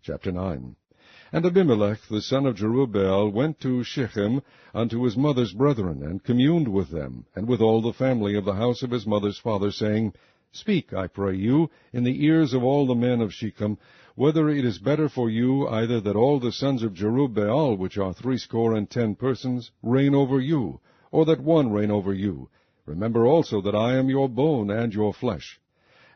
Chapter 9. And Abimelech the son of Jerubbaal went to Shechem unto his mother's brethren, and communed with them, and with all the family of the house of his mother's father, saying, Speak, I pray you, in the ears of all the men of Shechem, whether it is better for you either that all the sons of Jerubbaal, which are 60 persons, reign over you, or that one reign over you. Remember also that I am your bone and your flesh.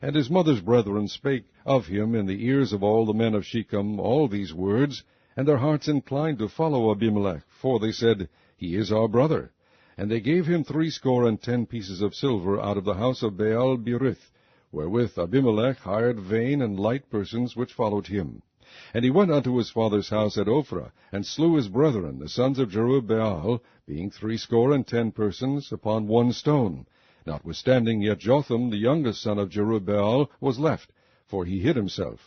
And his mother's brethren spake of him in the ears of all the men of Shechem all these words, and their hearts inclined to follow Abimelech, for they said, He is our brother. And they gave him 60 pieces of silver out of the house of Baal-berith, wherewith Abimelech hired vain and light persons which followed him. And he went unto his father's house at Ophrah, and slew his brethren, the sons of Jerubbaal, being 60 persons, upon one stone. Notwithstanding yet Jotham, the youngest son of Jerubbaal, was left, for he hid himself.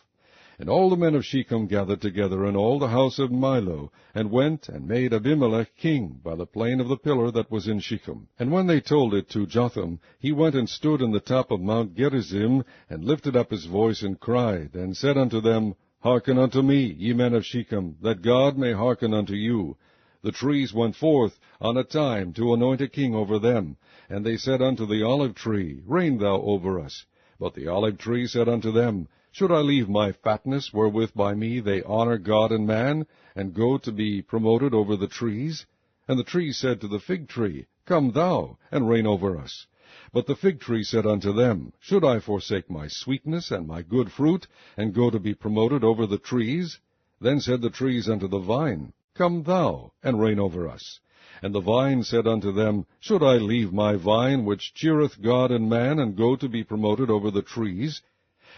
And all the men of Shechem gathered together, and all the house of Milo, and went and made Abimelech king by the plain of the pillar that was in Shechem. And when they told it to Jotham, he went and stood in the top of Mount Gerizim, and lifted up his voice, and cried, and said unto them, Hearken unto me, ye men of Shechem, that God may hearken unto you. The trees went forth on a time to anoint a king over them. And they said unto the olive tree, Reign thou over us. But the olive tree said unto them, Should I leave my fatness, wherewith by me they honor God and man, and go to be promoted over the trees? And the tree said to the fig tree, Come thou, and reign over us. But the fig tree said unto them, Should I forsake my sweetness and my good fruit, and go to be promoted over the trees? Then said the trees unto the vine, Come thou, and reign over us. And the vine said unto them, Should I leave my vine, which cheereth God and man, and go to be promoted over the trees?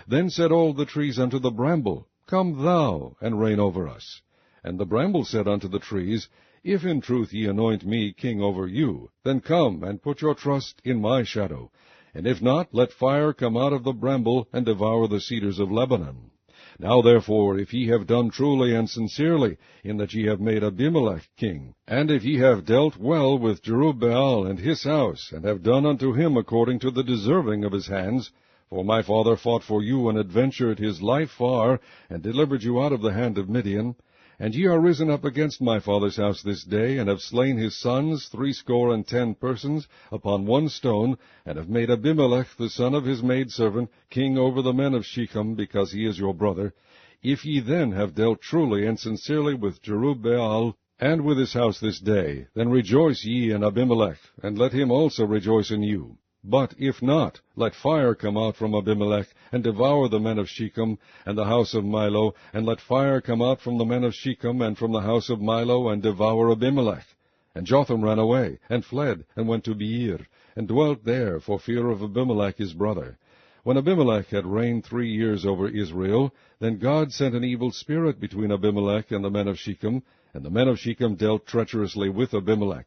Then said all the trees unto the bramble, Come thou, and reign over us. And the bramble said unto the trees, If in truth ye anoint me king over you, then come and put your trust in my shadow. And if not, let fire come out of the bramble, and devour the cedars of Lebanon. Now therefore, if ye have done truly and sincerely, in that ye have made Abimelech king, and if ye have dealt well with Jerubbaal and his house, and have done unto him according to the deserving of his hands, for my father fought for you, and adventured his life far, and delivered you out of the hand of Midian, and ye are risen up against my father's house this day, and have slain his sons 60 persons, upon one stone, and have made Abimelech the son of his maidservant king over the men of Shechem, because he is your brother. If ye then have dealt truly and sincerely with Jerubbaal, and with his house this day, then rejoice ye in Abimelech, and let him also rejoice in you. But if not, let fire come out from Abimelech, and devour the men of Shechem, and the house of Milo, and let fire come out from the men of Shechem, and from the house of Milo, and devour Abimelech. And Jotham ran away, and fled, and went to Beer, and dwelt there for fear of Abimelech his brother. When Abimelech had reigned 3 years over Israel, then God sent an evil spirit between Abimelech and the men of Shechem, and the men of Shechem dealt treacherously with Abimelech,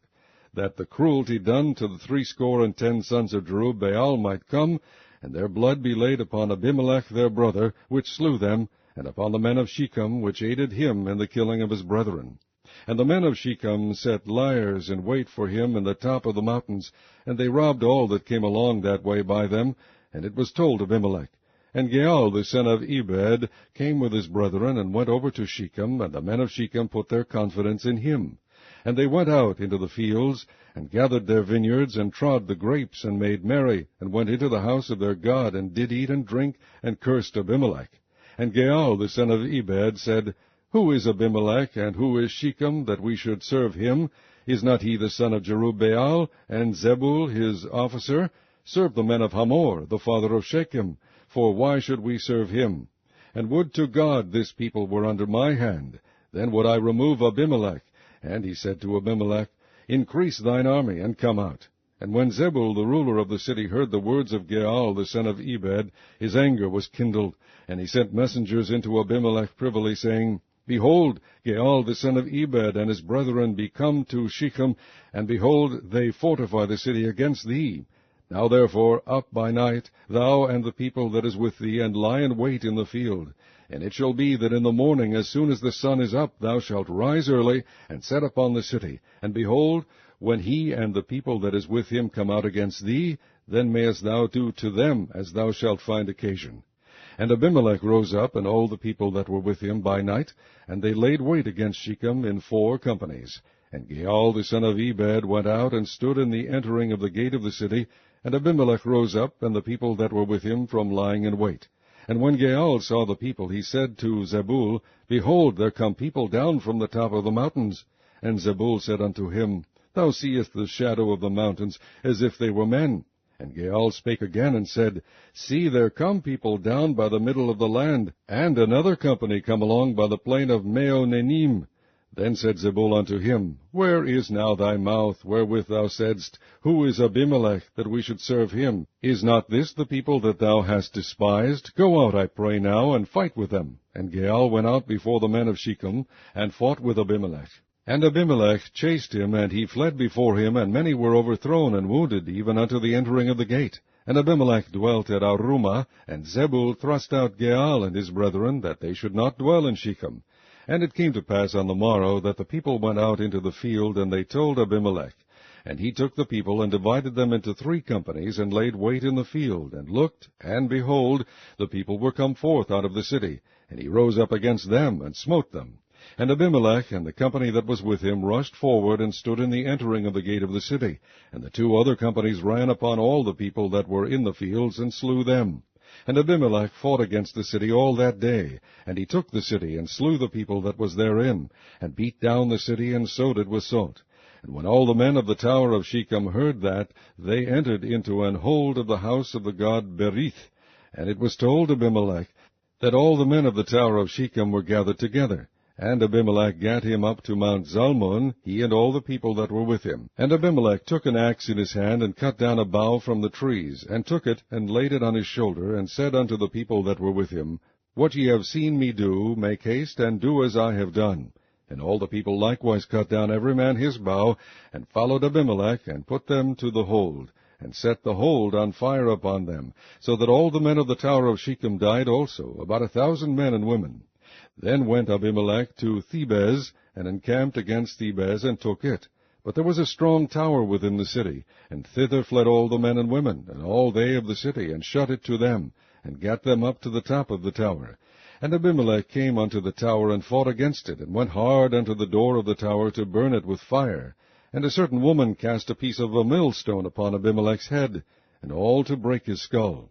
that the cruelty done to the 60 sons of Jerubbaal might come, and their blood be laid upon Abimelech their brother, which slew them, and upon the men of Shechem, which aided him in the killing of his brethren. And the men of Shechem set liers in wait for him in the top of the mountains, and they robbed all that came along that way by them, and it was told Abimelech. And Gaal the son of Ebed came with his brethren, and went over to Shechem, and the men of Shechem put their confidence in him. And they went out into the fields, and gathered their vineyards, and trod the grapes, and made merry, and went into the house of their God, and did eat and drink, and cursed Abimelech. And Gaal the son of Ebed said, Who is Abimelech, and who is Shechem, that we should serve him? Is not he the son of Jerubbaal, and Zebul his officer? Serve the men of Hamor, the father of Shechem, for why should we serve him? And would to God this people were under my hand, then would I remove Abimelech. And he said to Abimelech, Increase thine army, and come out. And when Zebul the ruler of the city heard the words of Gaal the son of Ebed, his anger was kindled, and he sent messengers into Abimelech privily, saying, Behold, Gaal the son of Ebed and his brethren be come to Shechem, and behold, they fortify the city against thee. Now therefore up by night, thou and the people that is with thee, and lie in wait in the field. And it shall be that in the morning, as soon as the sun is up, thou shalt rise early, and set upon the city. And behold, when he and the people that is with him come out against thee, then mayest thou do to them as thou shalt find occasion. And Abimelech rose up, and all the people that were with him by night, and they laid wait against Shechem in 4 companies. And Gaal the son of Ebed went out, and stood in the entering of the gate of the city, and Abimelech rose up, and the people that were with him, from lying in wait. And when Gaal saw the people, he said to Zebul, Behold, there come people down from the top of the mountains. And Zebul said unto him, Thou seest the shadow of the mountains, as if they were men. And Gaal spake again, and said, See, there come people down by the middle of the land, and another company come along by the plain of Meonenim. Then said Zebul unto him, Where is now thy mouth, wherewith thou saidst, Who is Abimelech, that we should serve him? Is not this the people that thou hast despised? Go out, I pray now, and fight with them. And Gaal went out before the men of Shechem, and fought with Abimelech. And Abimelech chased him, and he fled before him, and many were overthrown and wounded, even unto the entering of the gate. And Abimelech dwelt at Arumah, and Zebul thrust out Gaal and his brethren, that they should not dwell in Shechem. And it came to pass on the morrow, that the people went out into the field, and they told Abimelech. And he took the people, and divided them into 3 companies, and laid wait in the field, and looked, and behold, the people were come forth out of the city. And he rose up against them, and smote them. And Abimelech and the company that was with him rushed forward, and stood in the entering of the gate of the city. And the 2 other companies ran upon all the people that were in the fields, and slew them. And Abimelech fought against the city all that day. And he took the city, and slew the people that was therein, and beat down the city, and sowed it with salt. And when all the men of the tower of Shechem heard that, they entered into an hold of the house of the god Berith. And it was told Abimelech that all the men of the tower of Shechem were gathered together. And Abimelech gat him up to Mount Zalmon, he and all the people that were with him. And Abimelech took an axe in his hand, and cut down a bough from the trees, and took it, and laid it on his shoulder, and said unto the people that were with him, What ye have seen me do, make haste, and do as I have done. And all the people likewise cut down every man his bough, and followed Abimelech, and put them to the hold, and set the hold on fire upon them, so that all the men of the tower of Shechem died also, about 1,000 men and women. Then went Abimelech to Thebez, and encamped against Thebez, and took it. But there was a strong tower within the city, and thither fled all the men and women, and all they of the city, and shut it to them, and gat them up to the top of the tower. And Abimelech came unto the tower, and fought against it, and went hard unto the door of the tower to burn it with fire. And a certain woman cast a piece of a millstone upon Abimelech's head, and all to break his skull.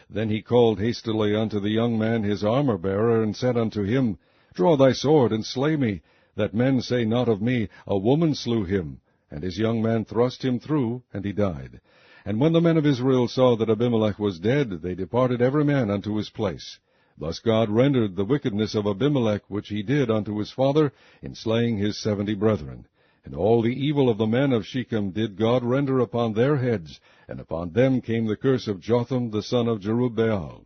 Then he called hastily unto the young man his armor-bearer, and said unto him, Draw thy sword, and slay me, that men say not of me, A woman slew him. And his young man thrust him through, and he died. And when the men of Israel saw that Abimelech was dead, they departed every man unto his place. Thus God rendered the wickedness of Abimelech, which he did unto his father, in slaying his 70 brethren. And all the evil of the men of Shechem did God render upon their heads, and upon them came the curse of Jotham the son of Jerubbaal.